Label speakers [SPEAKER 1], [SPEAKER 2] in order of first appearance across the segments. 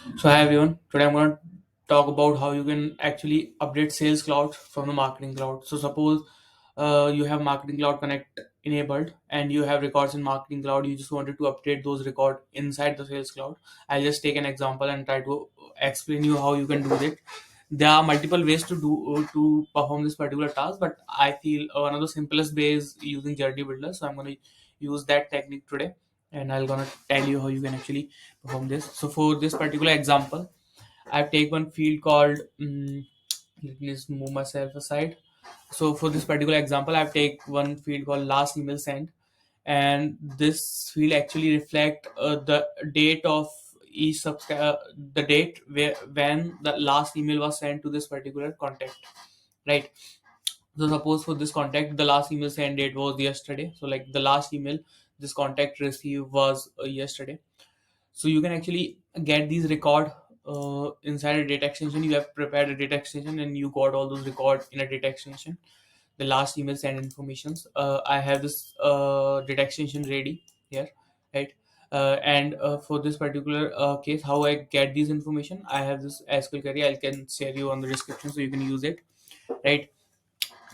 [SPEAKER 1] So hi everyone. Today I'm going to talk about how you can actually update Sales Cloud from the Marketing Cloud. So suppose you have Marketing Cloud Connect enabled and you have records in Marketing Cloud. You just wanted to update those records inside the Sales Cloud. I'll just take an example and try to explain you how you can do it. There are multiple ways to perform this particular task, but I feel one of the simplest ways is using Journey Builder. So I'm going to use that technique today, and I'm gonna tell you how you can actually perform this. So for this particular example, I've taken one field called. Let me just move myself aside. So for this particular example, I've taken one field called last email sent, and this field actually reflect the date of each the date where when the last email was sent to this particular contact, right? So suppose for this contact, the last email sent date was yesterday. So like the last email this contact received was yesterday. So you can actually get these record inside a data extension. You have prepared a data extension and you got all those record in a data extension. The last email sent informations. I have this data extension ready here, right? And for this particular case, how I get these information, I have this SQL query. I can share you on the description so you can use it, right?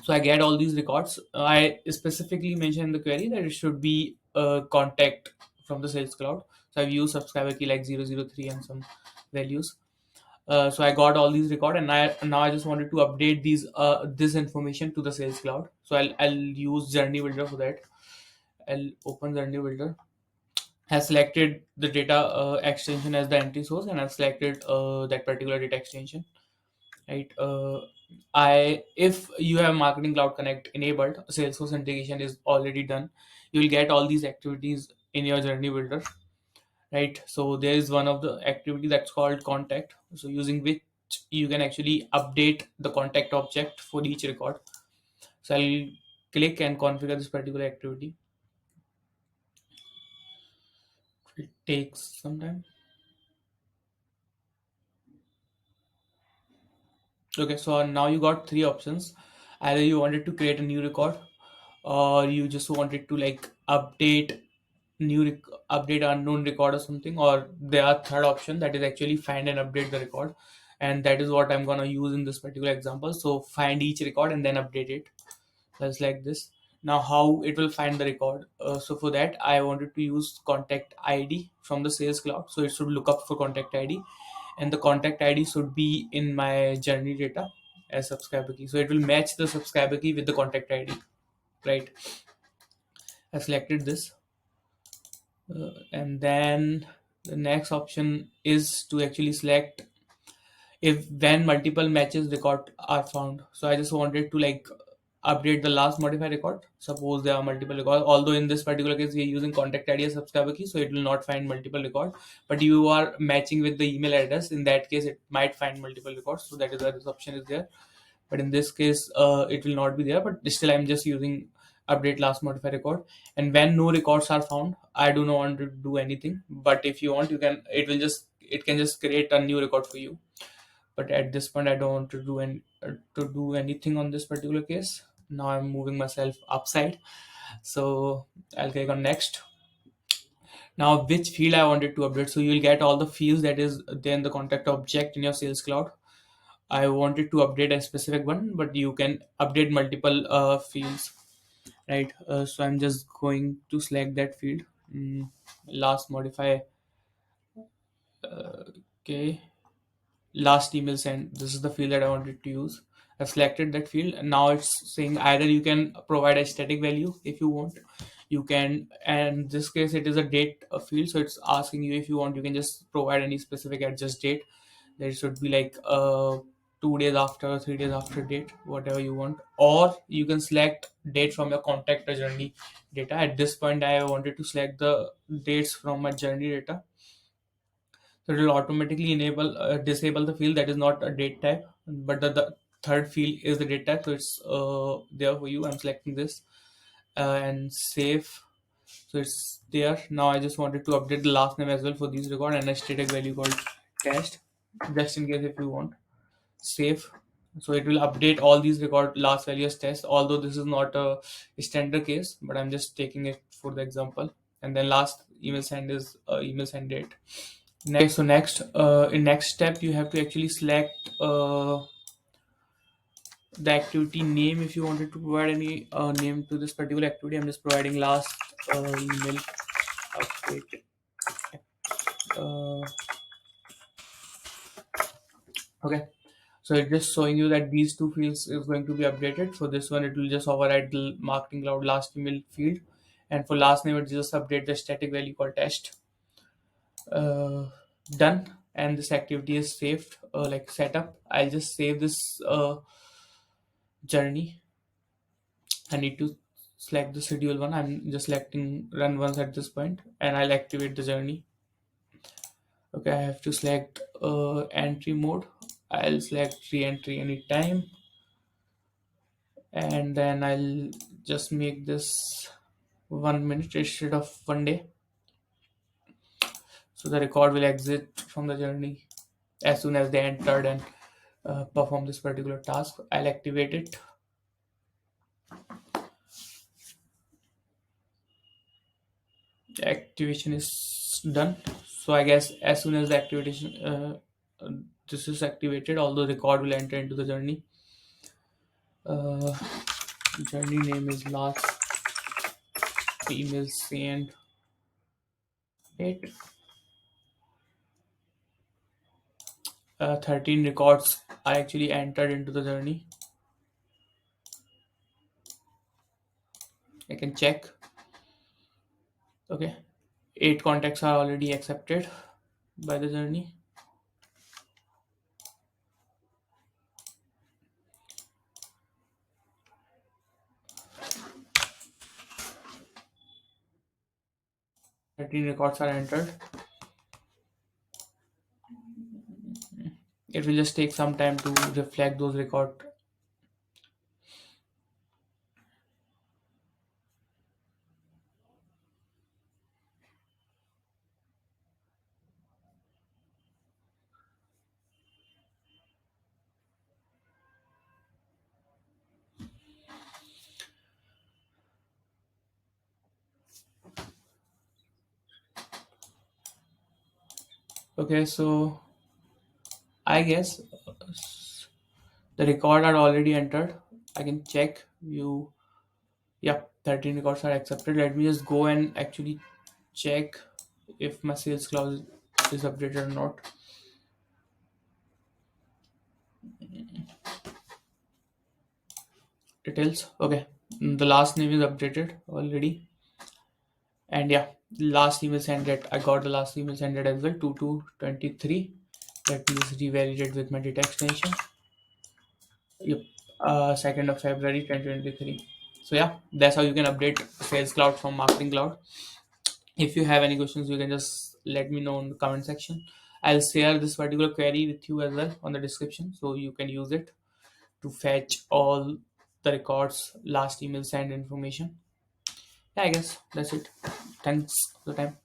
[SPEAKER 1] So I get all these records. I specifically mentioned in the query that it should be a contact from the Sales Cloud. So I've used subscriber key like 003 and some values. So I got all these record, and now I just wanted to update these this information to the Sales Cloud. So I'll use Journey Builder for that. I'll open Journey Builder. Has selected the data extension as the entry source, and I've selected that particular data extension, right? I If you have Marketing Cloud Connect enabled, Salesforce integration is already done. You will get all these activities in your Journey Builder, right? So there is one of the activity that's called contact, so using which you can actually update the contact object for each record. So I'll click and configure this particular activity. It takes some time. Okay, so now you got three options. Either you wanted to create a new record, or you just wanted to like update unknown record or something, or there are third option that is actually find and update the record, and that is what I'm gonna use in this particular example. So find each record and then update it. That's like this. Now how it will find the record? So for that I wanted to use contact ID from the Sales Cloud. So it should look up for contact ID, and the contact ID should be in my journey data as subscriber key. So it will match the subscriber key with the contact ID, right? I selected this, and then the next option is to actually select if when multiple matches record are found. So I just wanted to like update the last modified record. Suppose there are multiple records, although in this particular case we are using contact ID as subscriber key, so it will not find multiple record. But you are matching with the email address, in that case it might find multiple records. So that is why this option is there. But in this case it will not be there, but still I'm just using update last modified record. And when no records are found, I do not want to do anything, but if you want, you can, it can just create a new record for you. But at this point I don't want to do anything on this particular case. Now I'm moving myself upside, so I'll click on next. Now which field I wanted to update, so you'll get all the fields that is there in the contact object in your Sales Cloud. I wanted to update a specific one, but you can update multiple fields, right? So I'm just going to select that field. Last modify. Okay, last email sent. This is the field that I wanted to use. I've selected that field, and now it's saying either you can provide a static value if you want. You can, and in this case it is a date field, so it's asking you if you want. You can just provide any specific adjust date. There should be like 2 days after, 3 days after date, whatever you want. Or you can select date from your contact or journey data. At this point, I wanted to select the dates from my journey data. So it will automatically disable the field that is not a date type, but the third field is the date type. So it's there for you. I'm selecting this and save. So it's there. Now I just wanted to update the last name as well for these record and a static value called test, just in case if you want. Save. So it will update all these record last value as test, although this is not a standard case, but I'm just taking it for the example. And then last email send is email send date. Next, in next step, you have to actually select the activity name. If you wanted to provide any name to this particular activity, I'm just providing last email update. Uh, okay, so it's just showing you that these two fields is going to be updated. For this one, it will just override the marketing cloud last email field, and for last name, it just update the static value called test. uh, Done, and this activity is saved, like setup. I'll just save this journey. I need to select the schedule one. I'm just selecting run once at this point, and I'll activate the journey. Okay, I have to select entry mode. I'll select re-entry anytime, and then I'll just make this 1 minute instead of 1 day. So the record will exit from the journey as soon as they entered and perform this particular task. I'll activate it. Activation is done. So I guess as soon as the activation uh, this is activated, although record will enter into the journey. uh, Journey name is last email sent it. 13 records are actually entered into the journey. I can check. Okay, 8 contacts are already accepted by the journey. 13 records are entered. It will just take some time to reflect those records. Okay, so I guess the record are already entered. I can check you. Yeah, 13 records are accepted. Let me just go and actually check if my sales clause is updated or not. Details. Okay, the last name is updated already. And yeah, last email sent that I got the last email sent that as well, 2223. Let me just revalidate with my data extension. Yep, 2nd of February 2023. So yeah, that's how you can update Sales Cloud from Marketing Cloud. If you have any questions, you can just let me know in the comment section. I'll share this particular query with you as well on the description, so you can use it to fetch all the records, last email sent information. Yeah, I guess that's it. Thanks for the time.